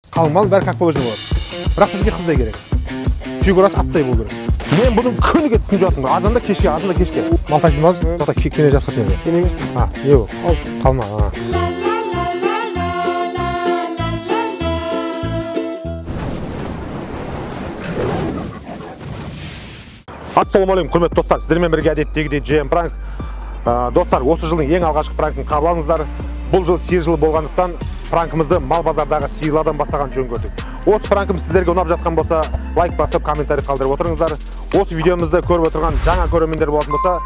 Қалың бәрі как положено болады. Бірақ бізге қыздай керек. Фигурасы аттай болу керек. Мен бұның күніге түсініп жатырмын. Азанда кешке, азанда кешке. Малтайсың ба? Тоқта кене жатыр не? Кене емес пе? Не ол? Қалма. Ассалаумағалейкум, құрметті достар. Сіздермен бірге әдеттегідей GM Pranks. Достар, осы жылдың ең алғашқы пранкін қабыл алыңыздар. Бұл жыл сиыр жылы болғандықтан пранкымызды мал базардағы сиырлардан бастаған жөн көрдік. Осы пранкымыз сіздерге ұнап жатқан болса, лайк басып, комментарий қалдырып отырыңыздар. Осы видеомызды көріп отырған жаңа көрермендер болатын болса,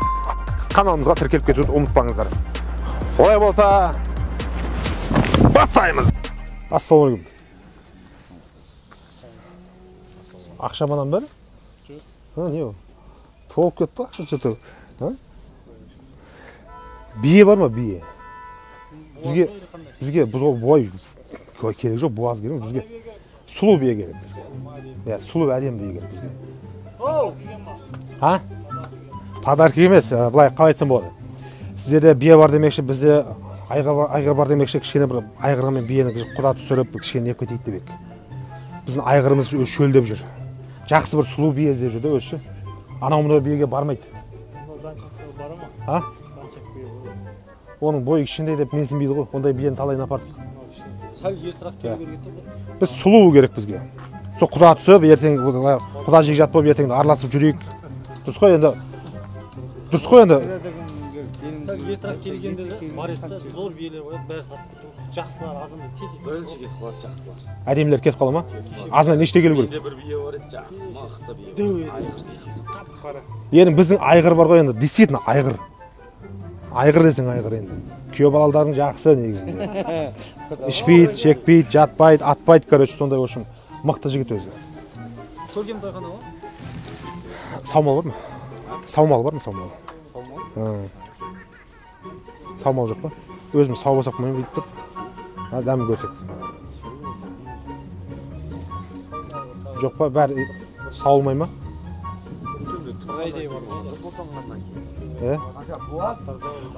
каналымызға тіркеліп кетуді ұмытпаңыздар. Олай болса, бастаймыз. Ассалаумағалейкум. Ақша манан бәрі? Не ол? Толып кетті ақша жетіп. Бие бар ма, бие? Бізге бой керек жоқ, буаз керек, бізге сұлу бие керек бізге. Сұлу әдем бие керек бізге. Подарки емес, былай қалай айтсам болады. Сіздерде бие бар демекші, бізде айғыр бар демекші, кішкене бір айғырмен биені құда түсіріп, кішкене не кетейді демек. Біздің айғырымыз шөлдеп жүр. Жақсы бір сұлу бие іздеп жүр де өзі. Анау-мынау биеге бармайды. Оның бойы кішкентай деп менсінбейді ғой, ондай биені талайын апардық. Біз сұлу керек бізге. Сол құда түсіп, ертең құда жегжат болып, ертеңді араласып жүрейік. Дұрыс қой енді. Дұрыс қой енді. Етрақ келгенде де Маретта зор биелер қояды, бәрі сатып кетті. Жақсылар азында тез бірінші кетіп қалады жақсылар. Әдемілер кетіп қала ма? Азына неште келу керек? Менде бір бие бар еді, жақсы, мықты бие. Айғыр секілді. Енді біздің айғыр бар ғой енді, действительно айғыр. Айғыр десең айғыр енді. Күйеу балалардың жақсы негізінде. Ішпейді, шекпейді, жатпайды, атпайды, короче, сондай өшім. Мықты жігіт өзі. көрген байғана ма? Саумал бар ма? Саумал бар ма, саумал? Саумал жоқ па? Өзіміз сау болсақ қоймай бүйтіп тұр. Дәмін көрсек. Жоқ па, бәрі сауылмай ма?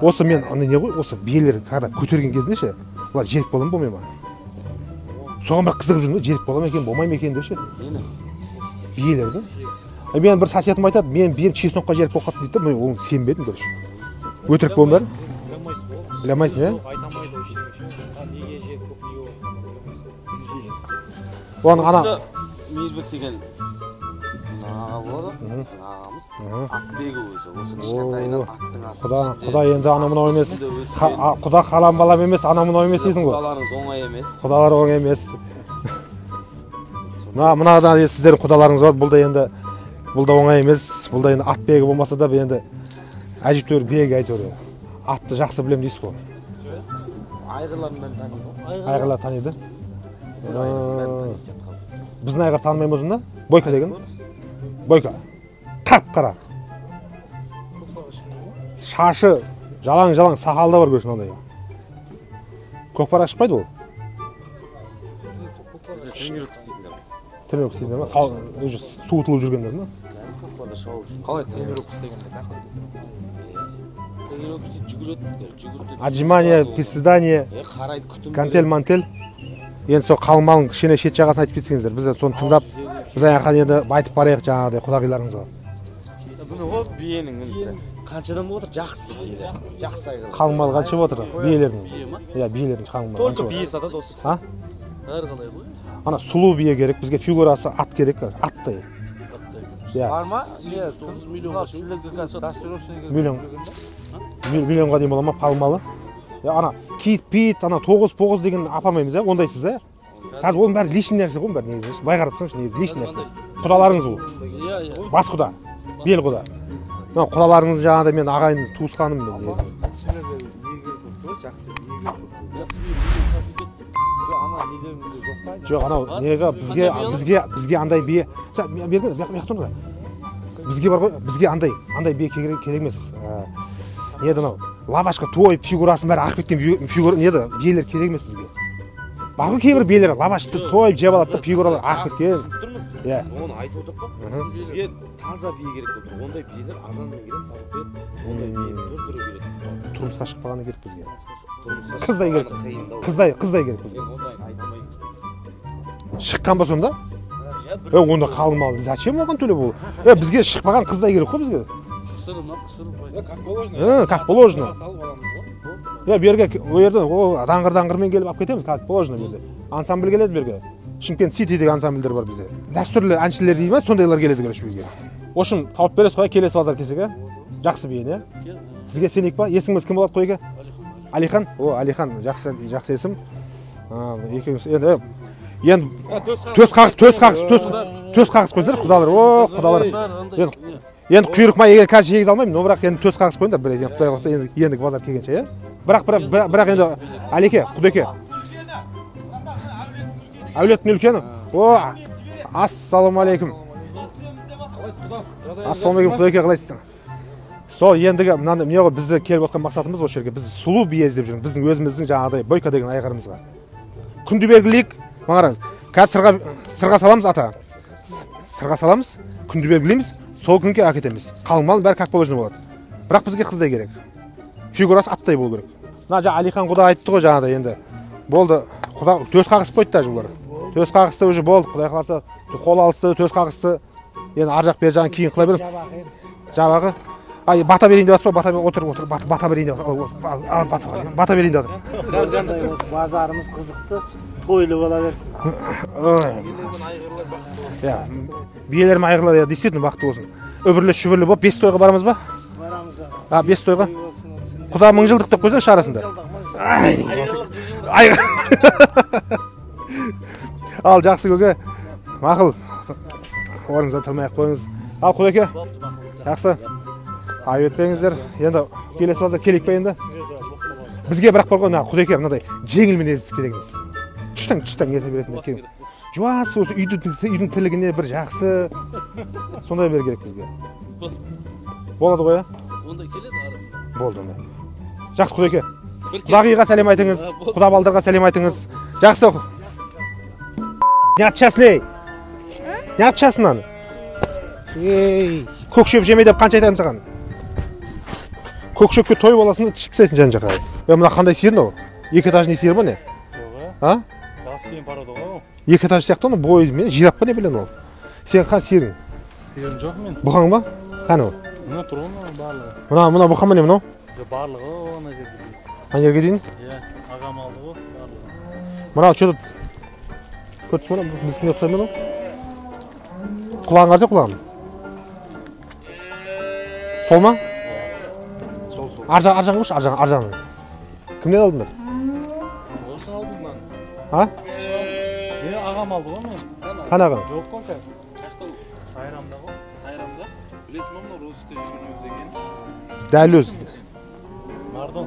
Осы мен, не ғой, осы биелер көтерген кезінде ше, олар жерік бола ма, болмай ма? Соған бір қызығып жүрмін, жерік бола ма екен, болмай ма екен деп ше? Биелерді. Мен бір сасиятым айтады, мен бием чеснокқа жерік болып қатты дейді, мен оны сенбедім, короче. Өтірік болым бәрі? Біламайсың, е? Оның ана... Мейірбек деген аға болады, біздің ағамыз. Атбегі өзі, осы кішкентайынан аттың астын. Құда енді анау-мынау емес. Құда қалам балам емес, анау-мынау емес дейсің ғой. Құдаларыңыз оңай емес. Құдалар оңай емес. Мынада сіздердің құдаларыңыз бар, бұл да оңай емес. Бұл да енді ат бегі болмаса да енді әжептәуір бегі әйтеуір. Атты жақсы білем дейсіз ғой. Айғырларын бәрін таниды ғой. Айғырлар таниды? Біздің айғыр танымай ма өзінде? Бойка деген? Бойка. Қап-қара. Шашы, жалаң-жалаң сақалда бар көрсін ондай. Көкпарға шықпайды ол? Тренировка істейтіндер. Тренировка істейтіндер ма? Суытылып жүргендер ма? Көкпарда шауып жүр. Қалай тренировка істегендер? Тренировка жүгіреді. Отжимание, приседание, гантель-мантель. Енді сол қалмалың кішкене шет жағасын айтып кетсеңіздер, біз соны тыңдап, біз аяққа енді айтып барайық жаңағыдай құдағиларыңызға. Бұны ғой биенің қаншадан отыр? Жақсы биелер. Жақсы айғыр. Қалмал қанша отыр? Биелердің. Иә, биелердің қалмал. Только бие сатады осы кісі. Бәрі қалай ғой? Ана сұлу бие керек, бізге фигурасы ат керек, аттай. Бар ма? Миллионға дейін бола ма қалмалы? Ана кит-пит, ана тоғыз-поғыз деген апармаймыз, ондайсыз, ә? Қазір оның бәрі лишний нәрсе ғой, бәрі негізі. Бай қарапсаңшы, негізі лишний нәрсе. Құдаларыңыз бұл. Бас құда, бел құда. Құдаларыңыз жаңағыда мен ағайын туысқаным мен негізі. Жоқ, анау неге бізге андай бие. Бізге бар ғой, бізге андай бие керек емес. Неді анау? Лавашқа той фигурасын бәрі ақып кеткен фигура, неді, биелер керек емес бізге. Бағын кейбір биелер лавашты той жеп алады, фигуралар ақып кеткен. Оны айтып отырып қой, бізге таза бие керек отыр. Ондай биелер азанмен келеді, сатып береді. Ондай биені түр-түрі береді. Тұрмысқа шықпағаны керек бізге. Тұрмысқа Қыздай керек. Қыздай керек бізге. Ондайын айта алмаймын. Шыққан ба сонда? Онда қалың мал зачем оған төлеп ол? Бізге шықпаған қыздай керек қой бізге. Как положено. Берге жерден даңғыр-даңғырмен келіп алып кетеміз, как положено берде. Ансамбль келеді берге. Шымкент Сити деген ансамбльдер бар бізде. Дәстүрлі әншілер дейді ме, сондайлар келеді келеш бізге. Ошын тауып бересіз қой, келесі базар келсек, жақсы бейін, Сізге сенейік ба? Есіңіз кім болады қойға? Алихан? Алихан, жақсы есім. Енді төс қағыс көздер, құдалар. Құдалар. Енді құйрық ма егер қазір жегіз алмаймын, но бірақ енді төс қағыс қойыңдар, бір енді құдай қаласа ендігі базар келгенше, Бірақ енді Алеке, Құдеке. Әулеттің үлкені. Ассалаумалейкум. Ассалаумалейкум, Құдеке, қалайсың? Сол ендігі мынаны бізді келіп отқан мақсатымыз осы жерге. Біз сұлу бие іздеп жүрміз. Біздің өзіміздің жаңағыдай Бойка деген айғырымызға. Күнді белгілейік. Маңараңыз. Қазір сырға саламыз ата. Сырға саламыз, күнді белгілейміз, сол күнге әкетеміз. Қалың мал бәрі как положено болады. Бірақ бізге қыздай керек. Фигурасы аттай болу керек. Мына жаңа Алихан құда айтты ғой жаңағыдай енді. Болды. Құда төс қағысып қойды да жылдар. Төс қағысты уже болды. Құдай қаласа қол алысты, төс қағысты. Енді ар жақ бер жағын кейін қыла берем. Жабағы. Бата берейін деп бата отыр. Бата берейін деп. Бата берейін деп. Қандай осы базарымыз қызықты, бойлы бола берсін. Биелерім айғырлар, действительно бақытты болсын. Өбірлі-шүбірлі болып 5 тойға барамыз ба? Барамыз. 5 тойға. Құда 1000 жылдық деп қойсаңшы арасында. Ал жақсы көке. Мақұл. Орныңыздан тұрмай-ақ қойыңыз. Ал Құдеке. Жақсы. Айбетпеңіздер. Енді келесі базар келейік па енді? Бізге бірақ бар ғой, Құдеке мынадай жеңіл мінезді керек емес. Чүштан ерте бересіңдер керек. Жуасы осы үйдің тірлігіне бір жақсы. Сондай бер керек бізге. Болады ғой, Онда келеді арасында. Болды онда. Жақсы Құдеке. Құдағиға сәлем айтыңыз, құда балдарға сәлем айтыңыз. Жақсы. Не yapçasın аны? Көкшөп жеме деп қанша айтамын саған? Көкшөпке той боласың да түсіп тастайсың жан жаққа. Мына қандай сиыр мынау? 2 этажный сиыр ма не? Жас сиыр порода ғой. 2 этаж сияқты оны бойы мен жирап па не білем ол? Сен қан сиырың? Сиырым жоқ мен. Бұқаң ба? Қане ол? Мына тұр ғой барлығы. Мына бұқа ма не мынау? Барлығы ана жерде. Ана жерге дейін? Ағам алды ғой барлығы. Мына что-то көрсіз мұны біз кімге ұқсайды мынау? Құлағың қарсы құлағым? Сол ма? Сол. Аржағын қойшы, аржағын. Кімден алдыңдар? Осыны алдым мен. Ағам алды ғой мен. Қанағын? Жоқ қой қазір. Сайрамда ғой. Сайрамда. Білесің ба мына Розысте жүрген өгіз екен? Дәл өз. Мардон.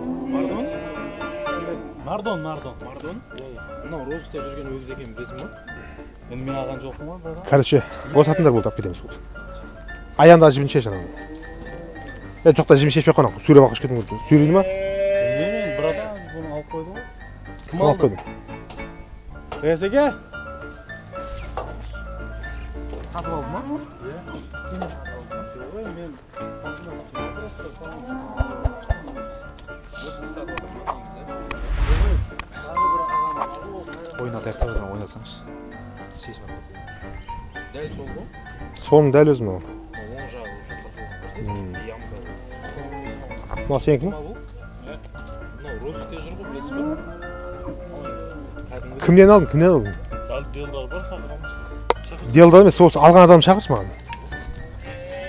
Мына Розысте жүрген өгіз екен білесің ба? Енді мен аған жоқпын ғой бірақ. Короче, босатыңдар болды, алып кетеміз болды. Аяғында жібін шеш анау. Жоқта жібін шешпей қойған, сүйреп алып кетің көрдім. Сүйрейді ма? Білмеймін, бірақ бұны алып қойды ғой. Кім алып қойды? Әсеке? Сатып алдым ма? Ойнатайық та ойнасаңыз. Дәл сол ғой? Соның дәл өзі мынау. Оң жағы уже қырқылып ямка. Мынау сенікі ме? Мынау Розысте жүр ғой, білесіз ба? Кімнен алдың? Делдар бар, шақырамыз. Делдар емес, осы алған адамды шақыршы маған.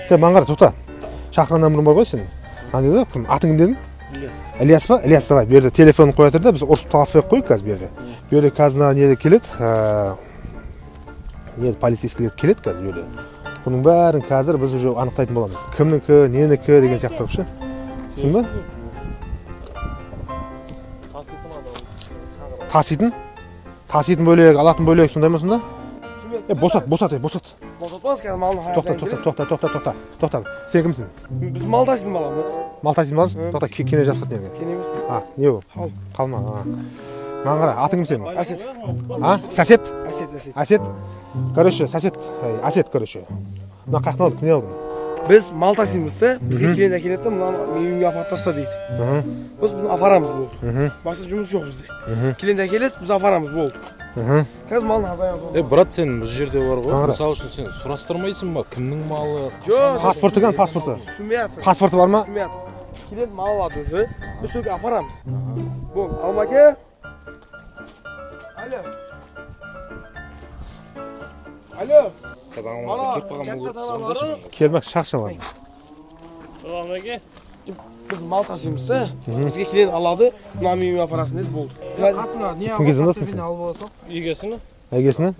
Сен маған қара, тоқта. Шақырған адамың бар ғой сен. Андай кім? Атың кім дедің? Ильяс па? Ильяс, давай, берді. Телефонын қоя тұр да, біз ұрысып таласпай қойып қазір берді. Берді қазына неде келеді? Полицейскілер келеді қазір берді. Бұның бәрін қазір біз уже анықтайтын боламыз. Кімнікі, ненікі деген сияқты қыпшы. Түсін ба? Таситын бөлек, алатын бөлек, сондай ма сонда? Босат. Босатпас қазір малын Тоқта. Сен кімсің? Біз мал таситын баламыз. Мал таситын баламыз? Тоқта, кене жапсат неге? Кене емес. Не ол? Қалма. Маған қара, атың кім сенің? Асет. Сосед? Асет. Короче, сосед, Асет, короче. Мына қаяқтан алдың, кімнен алдың? Біз мал тасимыз да, бізге келеді әкеледі да, мынаны үйіңе апарып таста дейді. Біз бұны апарамыз болды. Басқа жұмыс жоқ бізде. Келеді әкеледі, біз апарамыз болды. Қазір малын азаян сол. Брат, сен бұл жерде бар ғой. Аңыра. Мысалы үшін сен сұрастырмайсың ба? Кімнің малы? Жоқ, Паспорты кән, паспорты. түсінмейатсыз. Паспорты бар ма? Түсінмейатсыз. Клиент мал алады өзі, біз соға апарамыз. Бұл, Алмаке. Алло. Алло. Мана, кәтті таналары. Келмек шақшамады. Алмаке. Біз мал тасимыз, бізге клиент алады, мына мені апарасын деді, болды. Қасыңа не Кімге звондасың сен? алып аласың? Егесіні? Әйгесіне?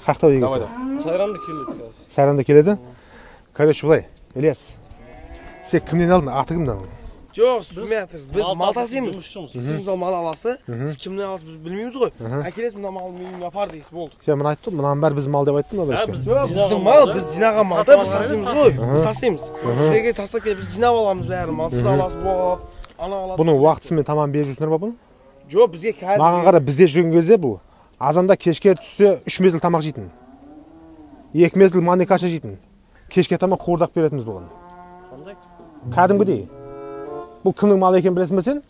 Қақта егесі? Сайрамды келеді қазір. Сайранда келеді? Короче, былай, Ильяс. Сен кімнен алдың, аты кімнен? Жоқ, түсінмейатсыз, біз мал тасимыз. жұмысшымыз. Сіз мысалы мал аласы, сіз кімнен аласыз біз білмейміз ғой. Әкелесіз мына мал мені апар дейсіз, болды. Сен мен айттым, мынаның бәрі біз мал деп айттым ба? Жоқ, біздің мал, біз жинаған малды біз тасимыз ғой. Біз тасимыз. Сіздерге тастап келіп біз жинап аламыз бәрін, мал сіз аласыз, бұл алады, ана алады. Бұның уақытысымен тамам беріп жүрсіңдер ба бұны? Жоқ, бізге қазір. Маған қара бізде жүрген кезде бұл азанда кешке түссе 3 мезгіл тамақ жейтін. 2 мезгіл маны каша жейтін. Кешке тамақ қуырдақ беретінбіз бұған. Қандай? Кәдімгідей. Бұл кімнің малы екенін білесің бе сен?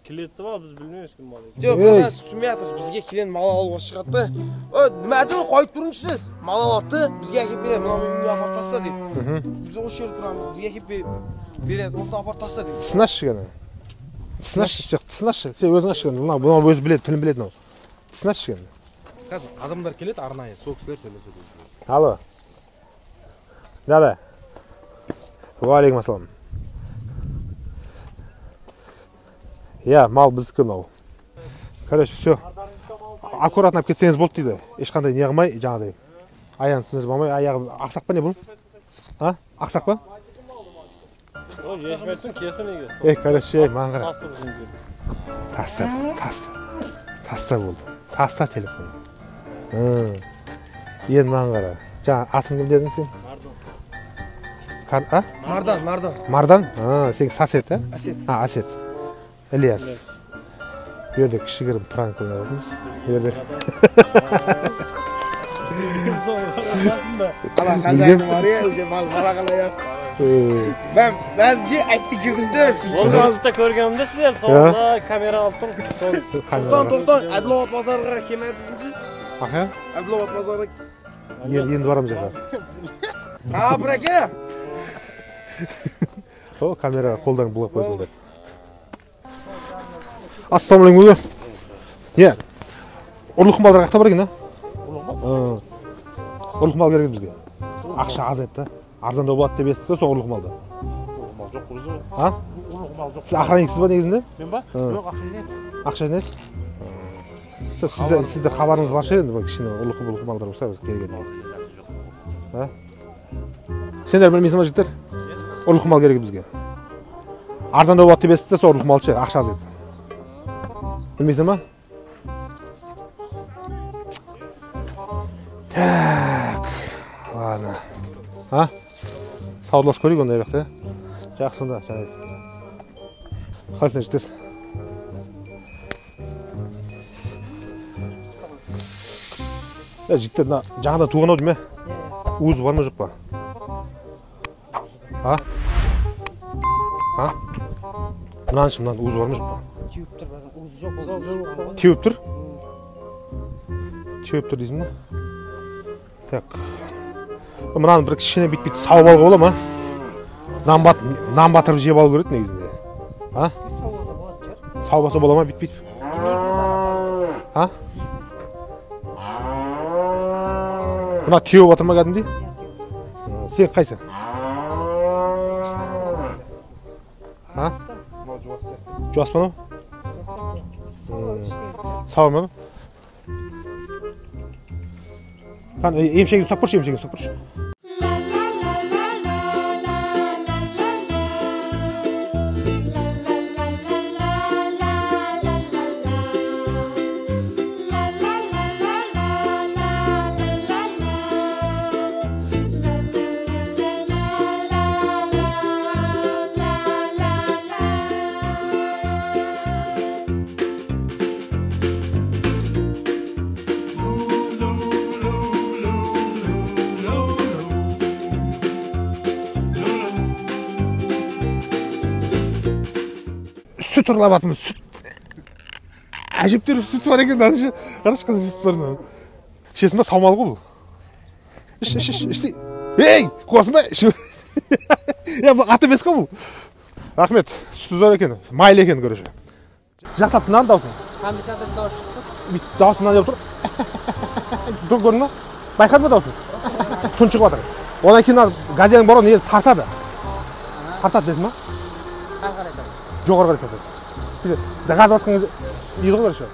Келетті ба, біз білмейміз кім мал екенін. Жоқ, бірақ түсінмейатсыз, бізге клиент мал алуға шығады. Нема деді, қойып тұрыңызшы сіз. Мал алады, бізге әкеп береді, мына мені апарып таста дейді. Біз осы жерде тұрамыз, бізге әкеп береді, осыны апарып таста дейді. Тісін ашшы кәне. Тісін ашшы, жоқ, тісін ашшы. Сен өзің ашшы кәне. Бұны өзі біледі, тілін біледі мынау. Тісін ашшы кәне. Қазір адамдар келеді арнайы, сол кісілер сөйлеседі. Алло. Да. Уалейкум ассалам. Я, мал біздікі мынау. Короче, все. Аккуратно кетсеңіз болды дейді. Ешқандай не қылмай, жаңағыдай. Аяғын сындырып алмай, аяғы ақсақ па не бұл? А? Ақсақ па? О, ешмесін, кесін егесі. Короче, маған қара. Тасыр жүндер. Таста болды. Таста телефон. Енді маған қара. Жаңа атың кім дедің сен? Мардан. Мардан? Сен Сасет, ә? Асет. Асет. Ильяс. Берде кішігірім пранк ойнадыңыз. Берде. Ала қазағым бар я, уже бала қалаясыз. Ben aytты kirdim siz. Ол газетте көргенімде сіздер, соңында камера алып тұр. Тоқтан, Әділауат базарға келмедіңіз? Аха? Әділауат базарға. Енді барамыз жаққа. Браке. О, камера қолдан бұлап қойсыңдар. Ассалаумалейкум. Не? Ұрлық малдар қақта бар екен, а? Ұрлық мал керек бізге. Ақша аз етті. Арзандау болады деп естіді, сол ұрлық малды. Ұрлық мал жоқ бұл жоқ. А? Ұрлық мал жоқ. Сіз охранниксіз ба негізінде? Мен ба? Жоқ, ақша жинайсыз. Ақша жинайсыз? Сізде хабарыңыз бар ше енді, кішкене ұрлық малдар болса келген мал. Сендер білмейсің ба жігіттер? Ұрлық мал керек бізге. Арзандау болады деп естіді, сол ұрлық мал ше, ақша аз еді. Білмейсің ба? Так, ладно. А? Саудаласып көрейік ондай жақта. Жақсы сонда, жарайды. Қалайсыңдар жігіттер? Жігіттер, жаңадан туған ау дейме? Уыз бар ма жоқ па? А? А? Мынаны шы, мынаны уыз бар ма жоқ па? Теуіп тұр? Теуіп тұр дейсің ба? Так. Мынаны бір кішкене бит сауып алуға бола ма? Нан батырып жеп алу керек негізінде. А? Саубаса бола ма бит? А? Мына теуіп отыр ма кәдімгідей? Сен қайсы? А? Жуас па мынау? Сау ма? Емшегін ұстап көрші, Süt ұрылап атымыз, süt. әжептәуір сүті бар екен мынаны ше. Қарашы қандай сүт бар мынаны. Ішесің ба, саумал ғой бұл. Іш. Ей, қуасың ба? Я бұл ат емес қой бұл. Рахмет, сүті зор екен, майлы екен көрші. Жақсап мынаны даусын. Комиссиядан дауыс шықты. Даусын мынаны деп тұр. Тұр көрдің ба? Байқадың ба даусын? Түн шығып жатыр. Одан кейін газияның бұрын негізі тартады. Тартады десің ба? Қай қарай тартады? Жоғары қарай тартады. Газ басқан кезде иді ғой көрші.